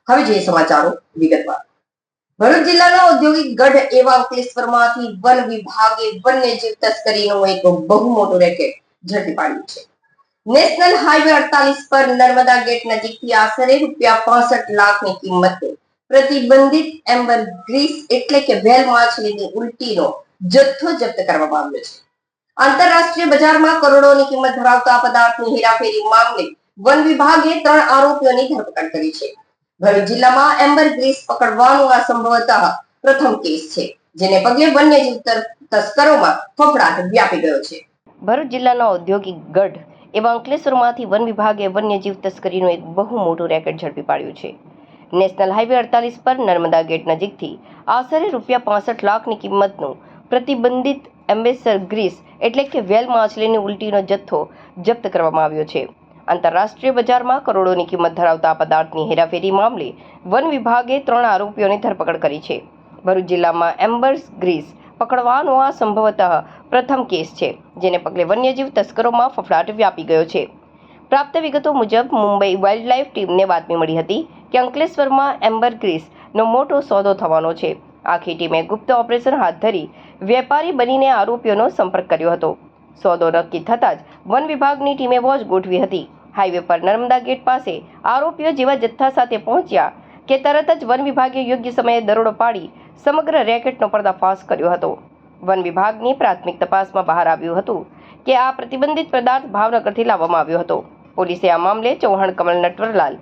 હવે જોઈએ સમાચારો વિગતવાર। ભરૂચ જિલ્લાનો ઔદ્યોગિક ગઢ એવા અંકલેશ્વરમાંથી વન વિભાગે વન્યજીવ તસ્કરીનો એક બહુ મોટો રેકેટ ઝડપી પાડ્યું છે। નેશનલ હાઈવે 48 પર નર્મદા ગેટ નજીકથી આશરે ₹65 લાખની કિંમતનો પ્રતિબંધિત એમ્બર ગ્રીસ એટલે કે વેલ માછલીની ઉલટીનો જથ્થો જપ્ત કરવામાં આવ્યો છે। આંતરરાષ્ટ્રીય બજારમાં કરોડોની કિંમત ધરાવતા પદાર્થની હેરાફેરી મામલે વન વિભાગે 3 આરોપીઓની ધરપકડ કરી છે। ભરૂચ જિલ્લામાં એમ્બર ગ્રીસ પકડવાનો આ સંભવતઃ પ્રથમ કેસ છે, જેને પગલે વન્યજીવ તસ્કરોમાં ફફડાટ વ્યાપી ગયો છે। ભરૂચ જિલ્લાનો ઔદ્યોગિક ગઢ એવા અંકલેશ્વરમાંથી વન વિભાગે વન્યજીવ તસ્કરીનું એક બહુ મોટું રેકેટ ઝડપી પાડ્યું છે। નેશનલ હાઈવે 48 પર નર્મદા ગેટ નજીકથી આશરે ₹65 લાખની કિંમતનું પ્રતિબંધિત એમ્બેસર ગ્રીસ એટલે કે વેલ માછલીની ઉલટીનો જથ્થો જપ્ત કરવામાં આવ્યો છે। આંતરરાષ્ટ્રીય બજારમાં કરોડોની કિંમત ધરાવતા આ પદાર્થની હેરાફેરી મામલે વન વિભાગે 3 આરોપીઓની ધરપકડ કરી છે। ભરૂચ જિલ્લામાં એમ્બર ગ્રીસ પકડવાનો આ સંભવતઃ પ્રથમ કેસ છે, જેને પગલે વન્યજીવ તસ્કરોમાં ફફડાટ વ્યાપી ગયો છે। પ્રાપ્ત વિગતો મુજબ મુંબઈ વાઇલ્ડલાઇફ ટીમને બાતમી મળી હતી કે અંકલેશ્વરમાં એમ્બર ગ્રીસનો મોટો સોદો થવાનો છે। આખી ટીમે ગુપ્ત ઓપરેશન હાથ ધરી વેપારી બનીને આરોપીઓનો સંપર્ક કર્યો હતો। સોદો નક્કી થતાં જ વન વિભાગની ટીમે વોચ ગોઠવી હતી। હાઈવે પર નર્મદા ગેટ પાસે આરોપીઓ જેવા જથ્થા સાથે પહોંચ્યા કે તરત જ વન વિભાગે યોગ્ય સમયે દરોડો પાડી સમગ્ર રેકેટનો પર્દાફાશ કર્યો હતો। વન વિભાગની પ્રાથમિક તપાસમાં બહાર આવ્યું હતું કે આ પ્રતિબંધિત પદાર્થ ભાવનગરથી લાવવામાં આવ્યો હતો। પોલીસે આ મામલે ચૌહાણ કમલ નટવરલાલ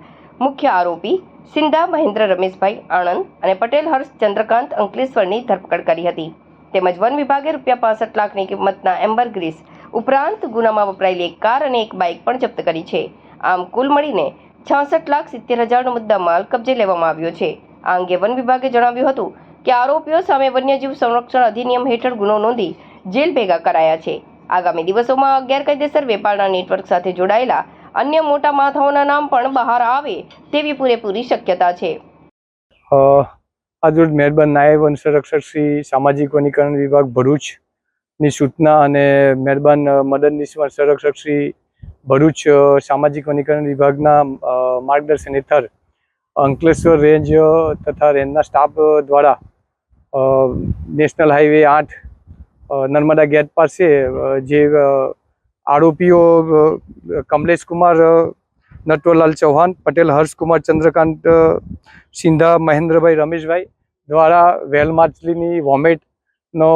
મુખ્ય આરોપી, સિંધા મહેન્દ્ર રમેશભાઈ આણંદ અને પટેલ હર્ષ ચંદ્રકાંત અંકલેશ્વરની ધરપકડ કરી હતી। તેમજ વન વિભાગે ₹65 લાખની કિંમતના એમ્બર ગ્રીસ ઉપરાંત ગુનામાં વપરાયેલી એક કાર અને એક બાઇક પણ જપ્ત કરી છે। આમ કુલ મળીને ₹66,70,000નો મુદ્દામાલ કબજે લેવામાં આવ્યો છે। આ અંગે વન વિભાગે જણાવ્યું હતું કે આરોપીઓ સામે વન્યજીવ સંરક્ષણ અધિનિયમ હેઠળ ગુનો નોંધી જેલ ભેગા કરાયા છે। આગામી દિવસોમાં ગેરકાયદેસર વેપારના નેટવર્ક સાથે જોડાયેલા અન્ય મોટા માથાઓના નામ પણ બહાર આવે તેવી પૂરેપૂરી શક્યતા છે। આજરોજ મહેરબાન નાયબ વન સંરક્ષક શ્રી સામાજિક વનીકરણ વિભાગ ભરૂચની સૂચના અને મહેરબાન મદદનીશ વન સંરક્ષક શ્રી ભરૂચ સામાજિક વનીકરણ વિભાગના માર્ગદર્શન હેઠળ અંકલેશ્વર રેન્જ તથા રેન્જના સ્ટાફ દ્વારા નેશનલ હાઈવે 8 નર્મદા ગેટ પાસે જે આરોપીઓ કમલેશ કુમાર નટવરલાલ ચૌહાણ, પટેલ હર્ષકુમાર ચંદ્રકાંત, સિંધા મહેન્દ્રભાઈ રમેશભાઈ દ્વારા વેલ માછલીની વોમેટનો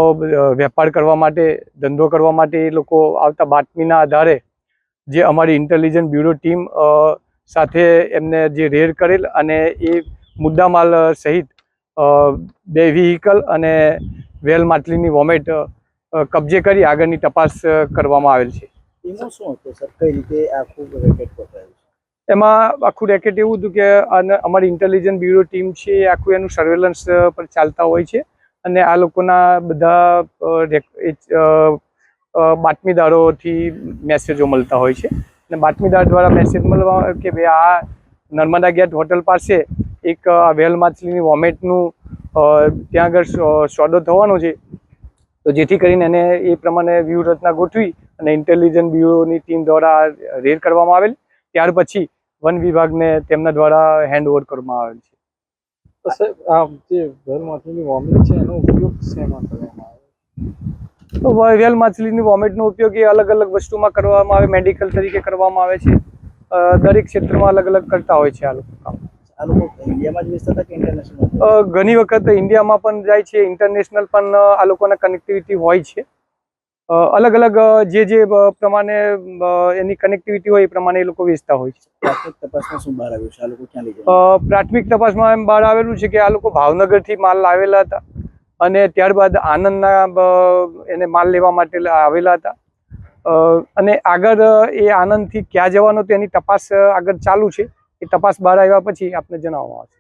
વેપાર કરવા માટે, ધંધો કરવા માટે એ લોકો આવતા બાતમીના આધારે જે અમારી ઇન્ટેલિજન્સ બ્યુરો ટીમ સાથે એમને જે રેડ કરેલ અને એ મુદ્દામાલ સહિત 2 વ્હીકલ અને વેલ માછલીની વોમેટ કબજે કરી આગળની તપાસ કરવામાં આવેલ છે। એમાં શું હતું સર, કઈ રીતે આખું રેકેટ પકડાયું? એમાં આખું રેકેટ એવું હતું કે અમારી ઇન્ટેલિજન્સ બ્યુરો ટીમ છે એ આખું એનું સર્વેલન્સ પર ચાલતા હોય છે અને આ લોકોના બધા બાતમીદારોથી મેસેજો મળતા હોય છે અને બાતમીદાર દ્વારા મેસેજ મળવા કે ભાઈ આ નર્મદા ગેટ હોટલ પાસે એક વેલ માછલીની વોમેટનું ત્યાં આગળ સોદો થવાનો છે, તો જેથી કરીને એને એ પ્રમાણે વ્યૂહરચના ગોઠવી અને ઇન્ટેલિજન્સ બ્યુરોની ટીમ દ્વારા રેડ કરવામાં આવેલ। ત્યાર પછી વન વિભાગને તેમના દ્વારા હેન્ડઓવર કરવામાં આવેલ છે। તો સર, આ જે વેલ માછલીની વોમેટ છે એનો ઉપયોગ શેમાં કરવામાં આવે? તો વેલ માછલીની વોમેટનો ઉપયોગ એ અલગ અલગ વસ્તુમાં કરવામાં આવે, મેડિકલ તરીકે કરવામાં આવે છે। દરેક ક્ષેત્રમાં અલગ અલગ કરતા હોય છે આ લોકો કામ। આ લોકો ઇન્ડિયામાં જ વેચતા હતા કે ઇન્ટરનેશનલ? ઘણી વખત ઇન્ડિયામાં પણ જાય છે, ઇન્ટરનેશનલ પણ આ લોકોના કનેક્ટિવિટી હોય છે। અલગ અલગ જે પ્રમાણે એની કનેક્ટિવિટી હોય એ પ્રમાણે એ લોકો વેચતા હોય છે। પ્રાથમિક તપાસમાં શું બહાર આવ્યું છે? આ લોકો ક્યાં લઈ ગયા? પ્રાથમિક તપાસમાં એમ બહાર આવેલું છે કે આ લોકો ભાવનગરથી માલ લાવેલા હતા અને ત્યારબાદ આનંદના એને માલ લેવા માટે આવેલા હતા અને આગળ એ આનંદથી ક્યાં જવાનો તેની તપાસ આગળ ચાલુ છે। એ તપાસ બહાર આવ્યા પછી આપને જણાવવામાં આવશે।